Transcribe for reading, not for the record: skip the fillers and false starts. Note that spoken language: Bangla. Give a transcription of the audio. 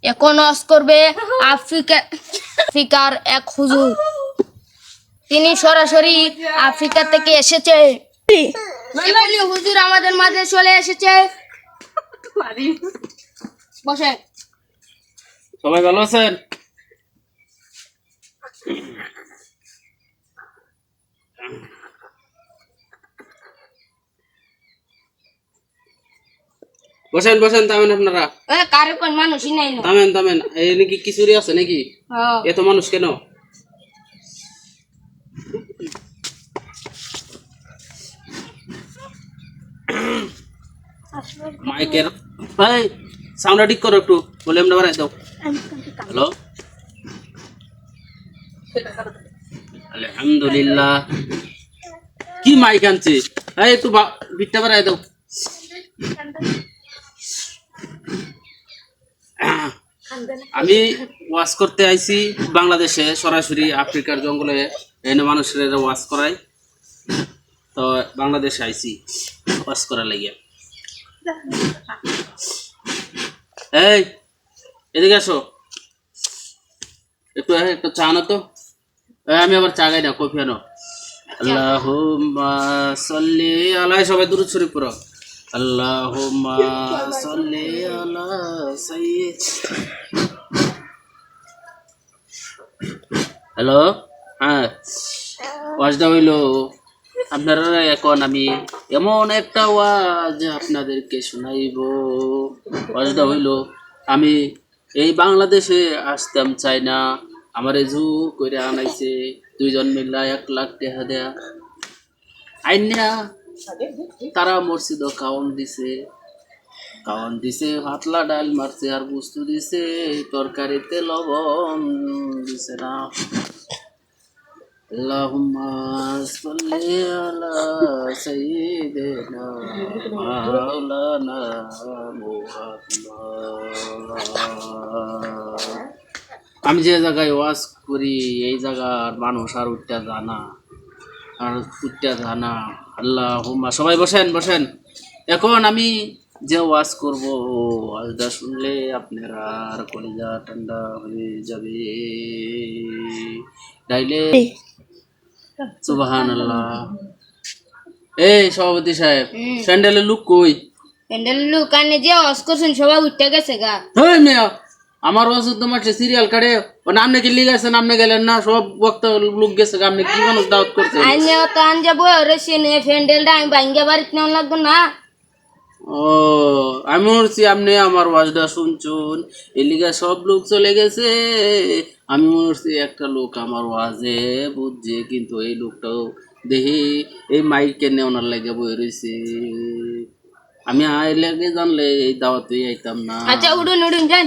এখন ওয়াজ করবে আফ্রিকার এক হুজুর। তিনি সরাসরি আফ্রিকা থেকে এসেছে। এখনই হুজুর আমাদের মাঝে চলে এসেছে। বসে। সবাই ভালো আছেন? বসেন বসেন, থামেন আপনারা, কারো কোন মানুষই নাই না। থামেন থামেন। এই নাকি কিছুরি আছে নাকি? এত মানুষ কেন? মাইকের ভাই সাউন্ডটা ঠিক করো একটু, ভলিউমটা বাড়াই দাও। হ্যালো, আলহামদুলিল্লাহ। কি মাইক আনছে? এই একটু বিটটা বাড়াই দাও। আমি ওয়াজ করতে আইছি বাংলাদেশে, সরাসরি আফ্রিকার জঙ্গলে এনে মানুষের ওয়াজ করাই। তো বাংলাদেশে আইছি ওয়াজ করার লাগিয়া। এই এদিকে আসো, একটু একটু চা আনো তো। আমি আবার চা খাই না, কফি আনো। আল্লাহুম্মা সাল্লি আলা, সবাই দুরূদ শরীফ পড়ো। আল্লাহুম্মা সাল্লি আলা সাইয়্যিদ। হ্যালো, হ্যাঁ, ওয়াজটা হইলো আপনারা। এখন আমি এমন একটা ওয়াজ আপনাদেরকে শোনাইব। ওয়াজটা হইলো, আমি এই বাংলাদেশে আসতাম চাই না, আমারে জু করে আনাইছে 2 জন মিল্লা 1 লাখ টাকা দেয়া আইনা। তারা মসজিদ খাওয়ান দিছে, পাতলা ডাল মারছে আর বস্তু দিছে, তরকারিতে লবণ দিছে না। আল্লাহুম্মা সাল্লি আলা সাইয়্যিদিনা মাওলানা মুহাম্মদ। আমি যে জায়গায় ওয়াজ করি এই জায়গার মানুষ আর উঠতে জানা, আল্লাহুম্মা, সবাই বসেন বসেন। এখন আমি যে ওয়াজ করব, ওয়াজটা শুনলে আপনারা আর কলিজা ঠান্ডা হয়ে যাবে। তাইলে সুবহানাল্লাহ। এই সভাপতি সাহেব, প্যান্ডেলের লোক কই? প্যান্ডেলের লোক আনে যে ওয়াজ করছেন সবাই উঠে গেছে গা। হেই মিয়া, আমার ওয়াজ তোমার সিরিয়াল কাটে, নামনে কি লিখেছেন, নামনে গেলেন না, সব বক্তা লোক গেছে, আপনি কি মানুষ দাওয়াত করছেন? আইনে তো আন যাবো ওরে সিনে প্যান্ডেলটা আমি ভাঙ্গা বাড়িতে নেওয়া লাগতো না। ও, আমি বলছি আপনি আমার ওয়াজটা শুনছুন, এলিগা সব লোক চলে গেছে। আমি বলছি একটা লোক আমার ওয়াজে বুঝছে, কিন্তু এই লোকটাও দেখি এই মাইকে নেওয়ার লাগে বই রয়েছে। আমি আই লাগে জানলে এই দাওয়াতে আইতাম না। আচ্ছা উঠুন উঠুন যান।